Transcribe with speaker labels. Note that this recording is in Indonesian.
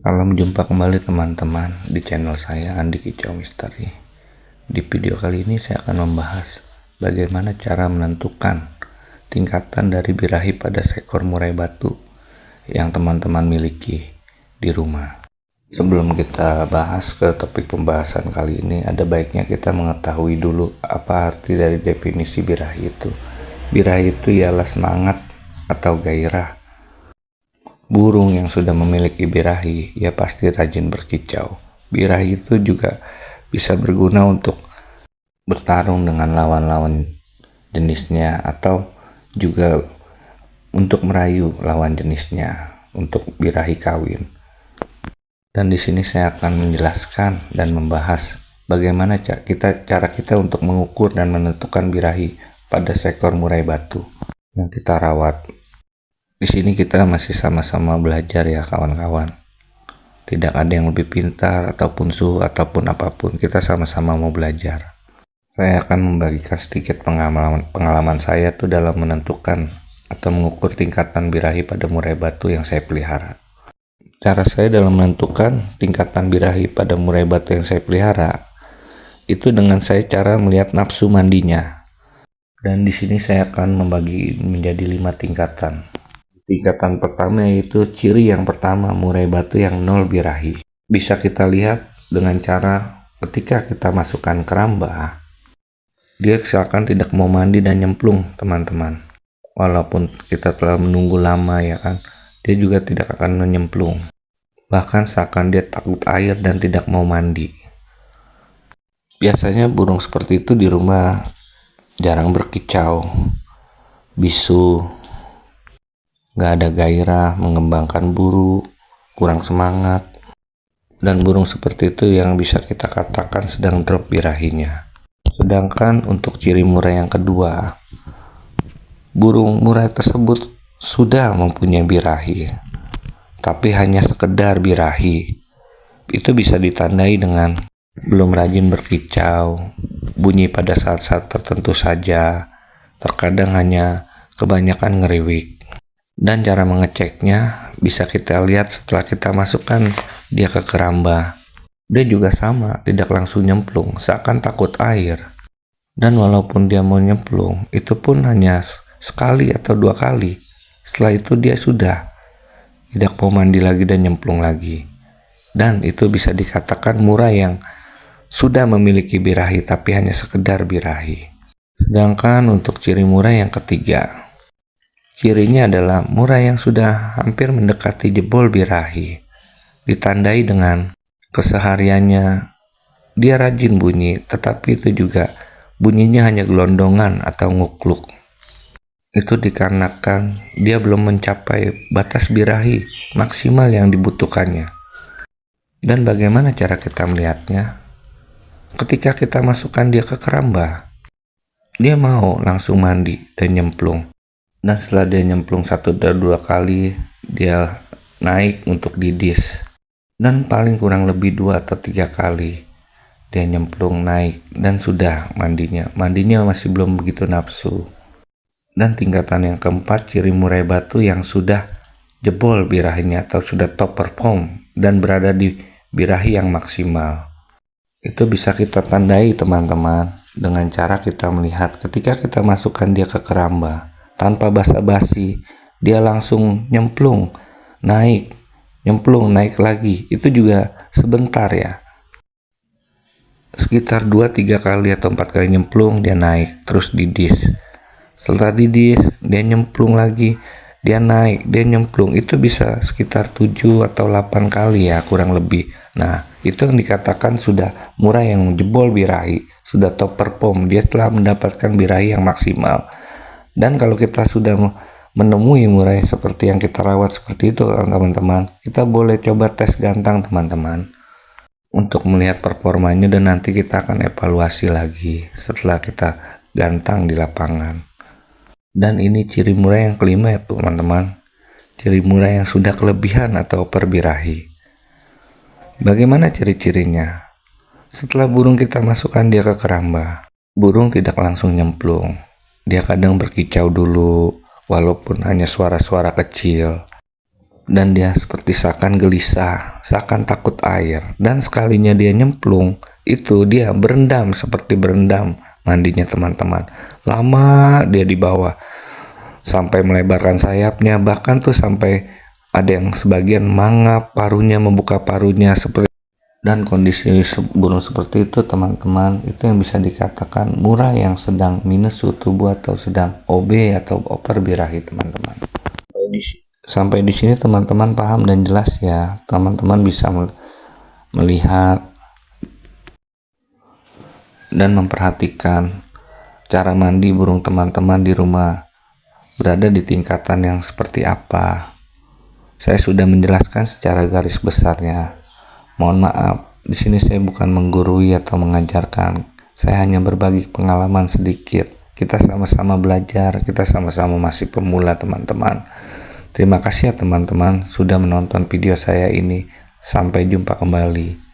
Speaker 1: Salam jumpa kembali teman-teman di channel saya Andi Kicau Misteri. Di video kali ini saya akan membahas bagaimana cara menentukan tingkatan dari birahi pada seekor murai batu yang teman-teman miliki di rumah. Sebelum kita bahas ke topik pembahasan kali ini, ada baiknya kita mengetahui dulu apa arti dari definisi birahi itu. Birahi itu ialah semangat atau gairah. Burung yang sudah memiliki birahi, ia pasti rajin berkicau. Birahi itu juga bisa berguna untuk bertarung dengan lawan-lawan jenisnya atau juga untuk merayu lawan jenisnya untuk birahi kawin. Dan di sini saya akan menjelaskan dan membahas bagaimana cara kita untuk mengukur dan menentukan birahi pada seekor murai batu yang kita rawat. Di sini kita masih sama-sama belajar ya kawan-kawan. Tidak ada yang lebih pintar ataupun suhu ataupun apapun. Kita sama-sama mau belajar. Saya akan membagikan sedikit pengalaman saya tuh dalam menentukan atau mengukur tingkatan birahi pada murai batu yang saya pelihara. Cara saya dalam menentukan tingkatan birahi pada murai batu yang saya pelihara itu dengan saya cara melihat nafsu mandinya. Dan di sini saya akan membagi menjadi 5 tingkatan. Tingkatan pertama yaitu ciri yang pertama, murai batu yang 0 birahi. Bisa kita lihat dengan cara ketika kita masukkan keramba, dia seakan tidak mau mandi dan nyemplung teman-teman. Walaupun kita telah menunggu lama ya kan, dia juga tidak akan menyemplung. Bahkan seakan dia takut air dan tidak mau mandi. Biasanya burung seperti itu di rumah jarang berkicau, bisu, gak ada gairah, mengembangkan buru, kurang semangat. Dan burung seperti itu yang bisa kita katakan sedang drop birahinya. Sedangkan untuk ciri murai yang kedua, burung murai tersebut sudah mempunyai birahi, tapi hanya sekedar birahi. Itu bisa ditandai dengan belum rajin berkicau, bunyi pada saat-saat tertentu saja, terkadang hanya kebanyakan ngeriwik. Dan cara mengeceknya bisa kita lihat setelah kita masukkan dia ke keramba. Dia juga sama, tidak langsung nyemplung, seakan takut air. Dan walaupun dia mau nyemplung, itu pun hanya sekali atau 2 kali. Setelah itu dia sudah tidak mau mandi lagi dan nyemplung lagi. Dan itu bisa dikatakan murai yang sudah memiliki birahi tapi hanya sekedar birahi. Sedangkan untuk ciri murai yang ketiga, cirinya adalah murai yang sudah hampir mendekati jebol birahi. Ditandai dengan kesehariannya dia rajin bunyi, tetapi itu juga bunyinya hanya gelondongan atau ngukluk. Itu dikarenakan dia belum mencapai batas birahi maksimal yang dibutuhkannya. Dan bagaimana cara kita melihatnya? Ketika kita masukkan dia ke keramba, dia mau langsung mandi dan nyemplung. Dan setelah dia nyemplung 1-2 kali, dia naik untuk didis. Dan paling kurang lebih 2 atau 3 kali dia nyemplung naik dan sudah mandinya. Mandinya masih belum begitu nafsu. Dan tingkatan yang keempat, ciri murai batu yang sudah jebol birahinya atau sudah top perform dan berada di birahi yang maksimal. Itu bisa kita tandai teman-teman dengan cara kita melihat ketika kita masukkan dia ke keramba. Tanpa basa-basi, dia langsung nyemplung, naik, nyemplung, naik lagi. Itu juga sebentar ya. Sekitar 2-3 kali atau 4 kali nyemplung, dia naik, terus didis. Setelah didis, dia nyemplung lagi, dia naik, dia nyemplung. Itu bisa sekitar 7 atau 8 kali ya, kurang lebih. Nah, itu yang dikatakan sudah murai yang jebol birahi, sudah top perform. Dia telah mendapatkan birahi yang maksimal. Dan kalau kita sudah menemui murai seperti yang kita rawat seperti itu teman-teman, kita boleh coba tes gantang teman-teman untuk melihat performanya, dan nanti kita akan evaluasi lagi setelah kita gantang di lapangan. Dan ini ciri murai yang kelima ya teman-teman, ciri murai yang sudah kelebihan atau perbirahi. Bagaimana ciri-cirinya? Setelah burung kita masukkan dia ke keramba, burung tidak langsung nyemplung. Dia kadang berkicau dulu, walaupun hanya suara-suara kecil. dan dia seperti seakan gelisah, seakan takut air. Dan sekalinya dia nyemplung, itu dia berendam seperti berendam mandinya teman-teman. Lama dia di bawah sampai melebarkan sayapnya, bahkan tuh sampai ada yang sebagian mangap paruhnya, membuka paruhnya seperti. Dan kondisi burung seperti itu teman-teman, itu yang bisa dikatakan murah yang sedang minus suhu tubuh atau sedang OB atau over birahi teman-teman. Sampai di sini teman-teman paham dan jelas ya. Teman-teman bisa melihat dan memperhatikan cara mandi burung teman-teman di rumah berada di tingkatan yang seperti apa. Saya sudah menjelaskan secara garis besarnya. Mohon maaf, di sini saya bukan menggurui atau mengajarkan. Saya hanya berbagi pengalaman sedikit. Kita sama-sama belajar, kita sama-sama masih pemula teman-teman. Terima kasih ya teman-teman sudah menonton video saya ini. Sampai jumpa kembali.